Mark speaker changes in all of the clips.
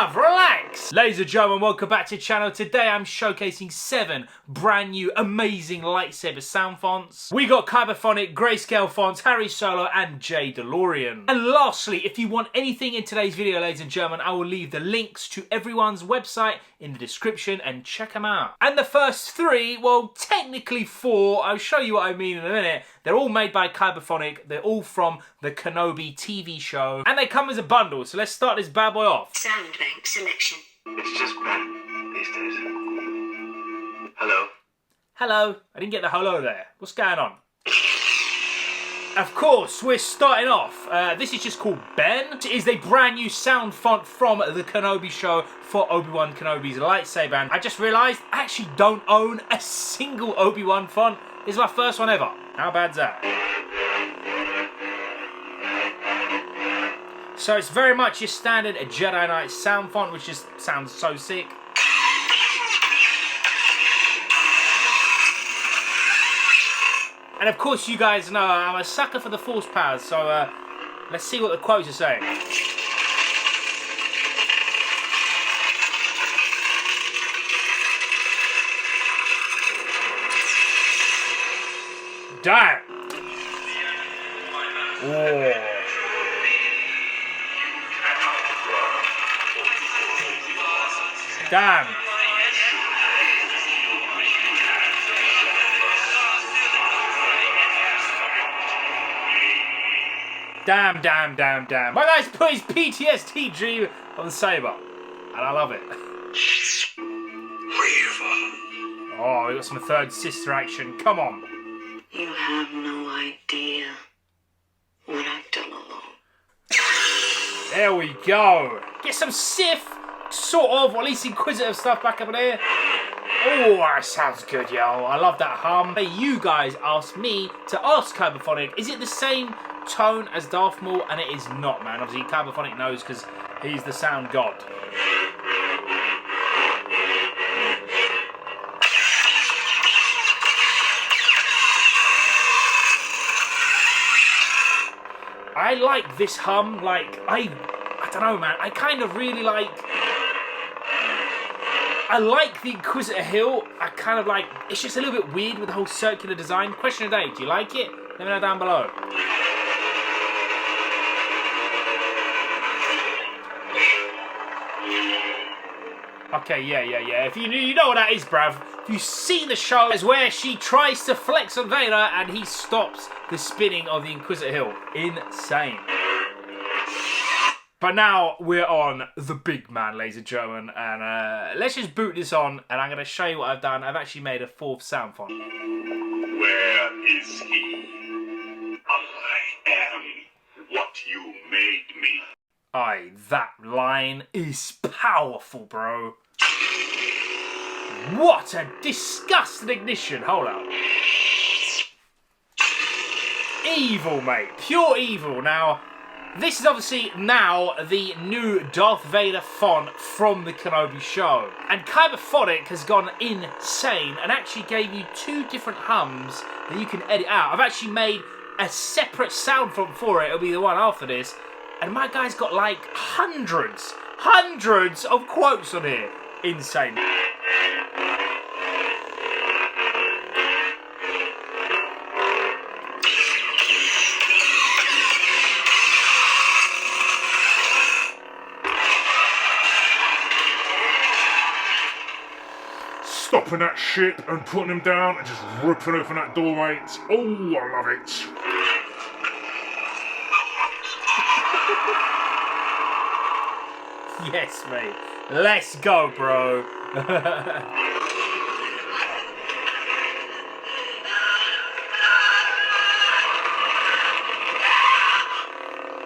Speaker 1: Bruv, relax! Ladies and gentlemen, welcome back to the channel. Today I'm showcasing 7 brand new amazing lightsaber sound fonts. We got Kyberphonic, Grayscale fonts, Harry Solo and Jaydalorian. And lastly, if you want anything in today's video, ladies and gentlemen, I will leave the links to everyone's website in the description and check them out. And the first 3, well technically 4, I'll show you what I mean in a minute. They're all made by Kyberphonic, they're all from the Kenobi TV show, and they come as a bundle, so let's start this bad boy off.
Speaker 2: Sound bank selection.
Speaker 3: It's just Ben these days. Hello?
Speaker 1: Hello. I didn't get the hello there. What's going on? Of course, we're starting off. This is just called Ben. It is a brand new sound font from the Kenobi show for Obi-Wan Kenobi's lightsaber. And I just realised I actually don't own a single Obi-Wan font. It's my first one ever. How bad's that? So it's very much your standard Jedi Knight sound font, which just sounds so sick. And of course you guys know I'm a sucker for the Force powers, so let's see what the quotes are saying. Damn! Oh. Damn. Damn. My guy's put his PTSD dream on the saber. And I love it. Oh, we got some third sister action. Come on.
Speaker 2: You have no idea what I've done alone.
Speaker 1: There we go. Get some Sith, sort of, or at least Inquisitive stuff back up there. Oh, that sounds good, yo. I love that hum. Hey, you guys asked me to ask Kyberphonic, is it the same tone as Darth Maul? And it is not, man. Obviously, Kyberphonic knows because he's the sound god. I like this hum, like, I don't know, man. I kind of really like... I like the Inquisitor Hill. I kind of like... It's just a little bit weird with the whole circular design. Question of the day, do you like it? Let me know down below. Okay, yeah. If you know what that is, bruv. If you've seen the show, it's where she tries to flex on Vader and he stops the spinning of the Inquisitor Hill. Insane. But now we're on the big man, ladies and gentlemen, and let's just boot this on, and I'm going to show you what I've done. I've actually made a 4th sound font.
Speaker 4: Where is he? I am what you made me.
Speaker 1: Aye, that line is powerful, bro. What a disgusting ignition. Hold up. Evil, mate. Pure evil. Now, this is obviously now the new Darth Vader font from the Kenobi show. And Kyberphonic has gone insane and actually gave you 2 different hums that you can edit out. I've actually made a separate sound font for it. It'll be the one after this. And my guy's got like hundreds of quotes on here. Insane.
Speaker 4: Stopping that shit and putting him down and just ripping open that door, mate. Oh, I love it.
Speaker 1: Yes, mate. Let's go, bro.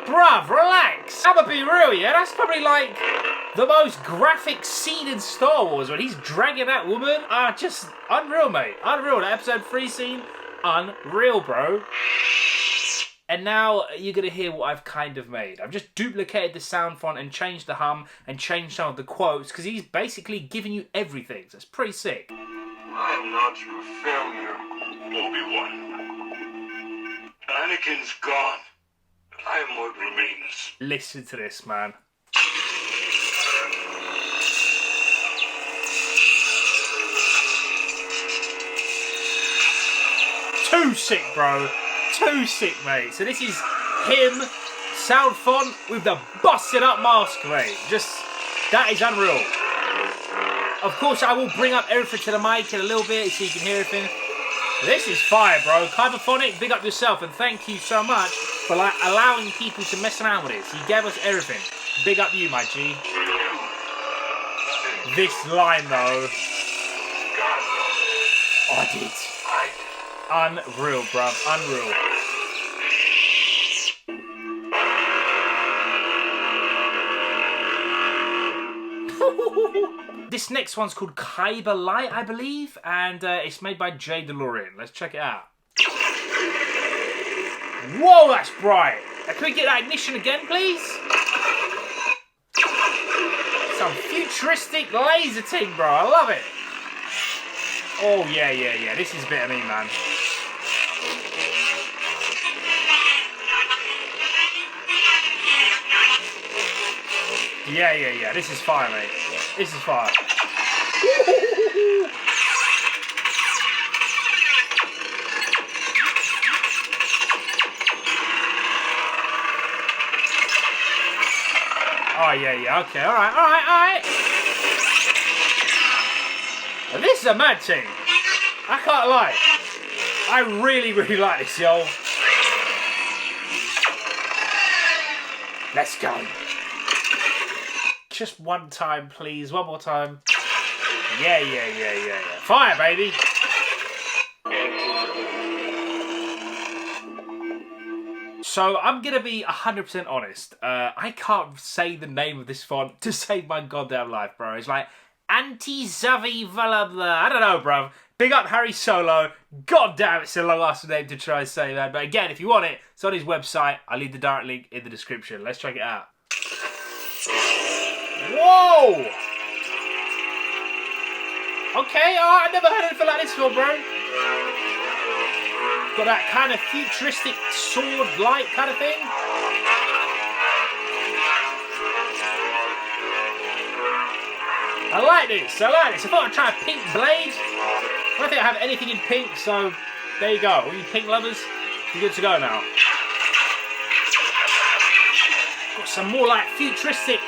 Speaker 1: Bruv, relax. I'ma be real, yeah? That's probably like the most graphic scene in Star Wars when he's dragging that woman. Just unreal, mate. Unreal. That episode 3 scene, unreal, bro. And now you're going to hear what I've kind of made. I've just duplicated the sound font and changed the hum and changed some of the quotes because he's basically giving you everything. So it's pretty sick.
Speaker 4: I am not your failure, Obi-Wan. Anakin's gone. I am what remains.
Speaker 1: Listen to this, man. too sick, bro. Too sick, mate. So this is him, sound font with the busted up mask, mate. Just, that is unreal. Of course, I will bring up everything to the mic in a little bit so you can hear everything. This is fire, bro. Kyberphonic, big up yourself, and thank you so much for like allowing people to mess around with this. You gave us everything. Big up you, my G. This line, though. Oh, I did. Unreal, bruv. Unreal. This next one's called Kyber Light, I believe, and it's made by Jaydalorian. Let's check it out. Whoa, that's bright. Can we get that ignition again, please? Some futuristic laser ting, bro. I love it. Oh, yeah, yeah, yeah. This is a bit of me, man. Yeah, yeah, yeah. This is fire, mate. This is fire. Oh, yeah, yeah. Okay, all right, all right, all right. Well, this is a mad thing. I can't lie. I really, really like this, yo. Let's go. Just one time, please. One more time. Yeah, yeah, yeah, yeah, yeah. Fire, baby. So, I'm going to be 100% honest. I can't say the name of this font to save my goddamn life, bro. It's like Anti-Zavi Valabla. I don't know, bro. Big up Harry Solo. God damn, it's a long-ass name to try and say that. But again, if you want it, it's on his website. I'll leave the direct link in the description. Let's check it out. Whoa! Okay, alright, I've never heard anything like this before, bro. Got that kind of futuristic sword light kind of thing. I like this, I like this. I thought I'd try a pink blade. I don't think I have anything in pink, so there you go. All you pink lovers, you're good to go now. Got some more like futuristic.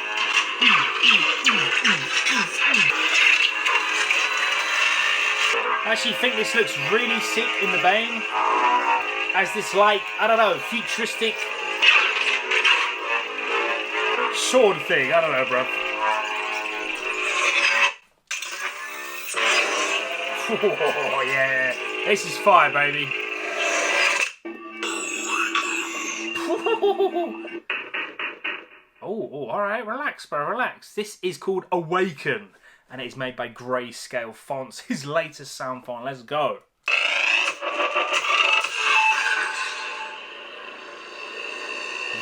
Speaker 1: I actually think this looks really sick in the Bane. As this like, I don't know, futuristic sword thing. I don't know, bro. Oh, yeah. This is fire, baby. Oh, alright, relax, bro, relax. This is called Awaken, and it is made by Grayscale Fonts, his latest sound font. Let's go.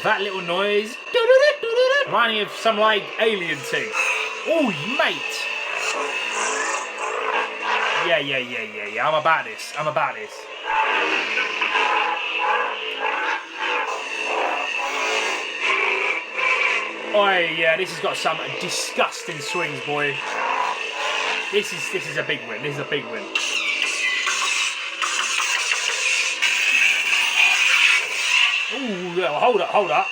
Speaker 1: That little noise, reminding me of some, like, alien thing. Oh, mate. Yeah, yeah, yeah, yeah, yeah. I'm about this. I'm about this. Oh yeah, this has got some disgusting swings, boy. This is a big win. This is a big win. Ooh, yeah, hold up, hold up.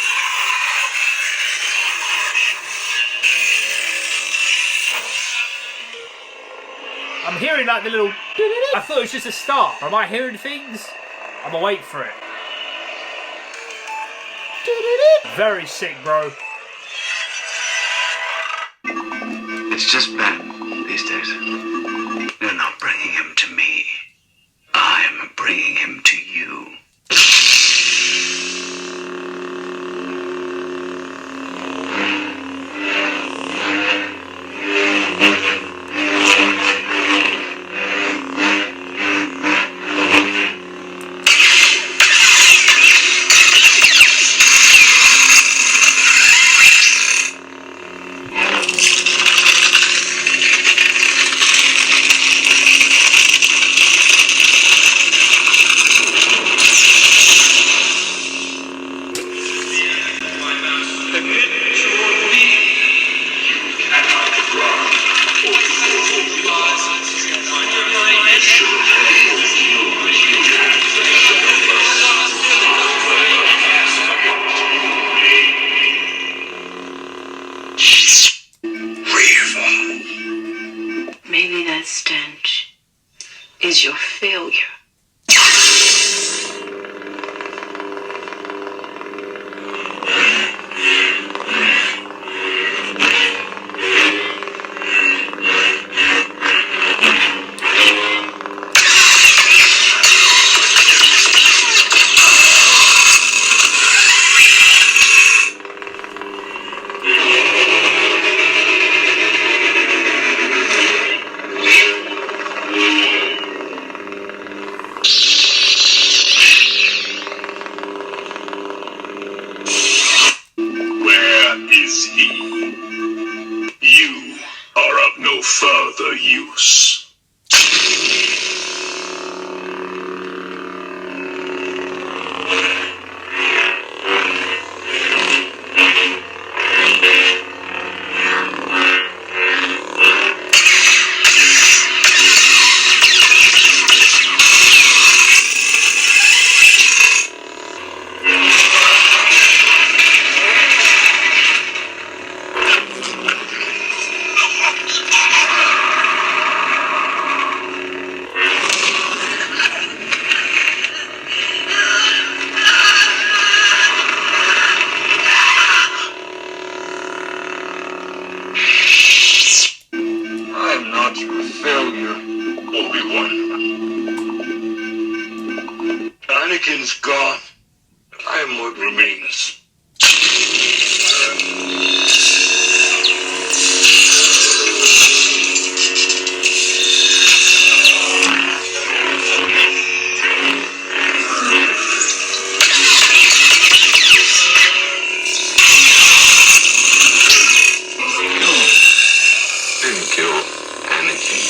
Speaker 1: I'm hearing like the little. I thought it was just a start. Am I hearing things? I'm gonna wait for it. Very sick, bro.
Speaker 3: It's just bad these days. They're not bringing him to me. I'm bringing him to you. Anakin's gone. I am what remains. Didn't kill Anakin.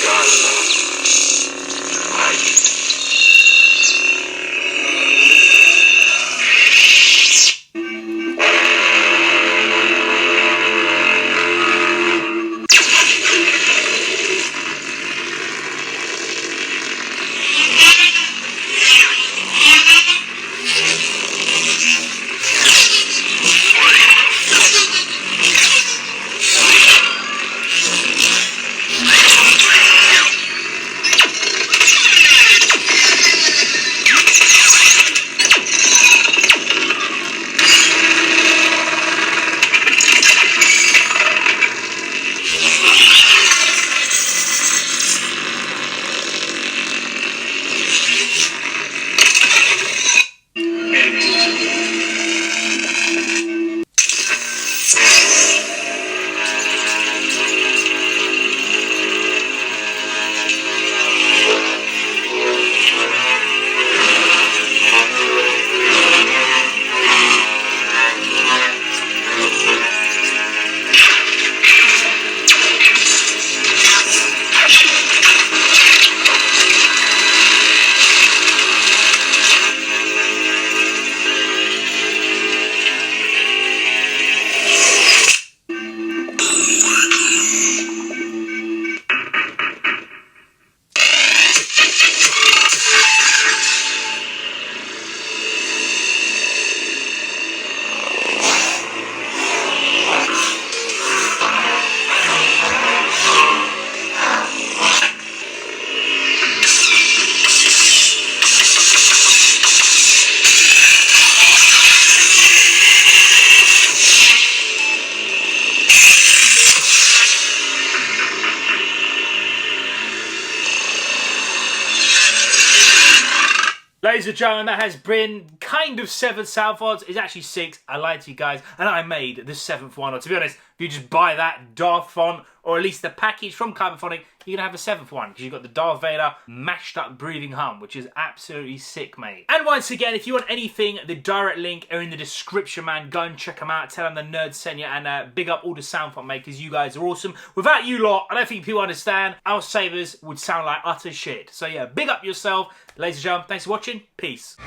Speaker 3: God alone. I did.
Speaker 1: Ladies and gentlemen, that has been kind of 7 sound fonts. It's actually 6. I lied to you guys. And I made the 7th one. Or to be honest, if you just buy that Darth font, or at least the package from Kyberphonic, you're going to have a 7th one. Because you've got the Darth Vader mashed up breathing hum, which is absolutely sick, mate. And once again, if you want anything, the direct link are in the description, man. Go and check them out. Tell them the nerds sent you. And big up all the sound font makers. You guys are awesome. Without you lot, I don't think people understand, our sabers would sound like utter shit. So yeah, big up yourself. Ladies and gentlemen, thanks for watching. Peace.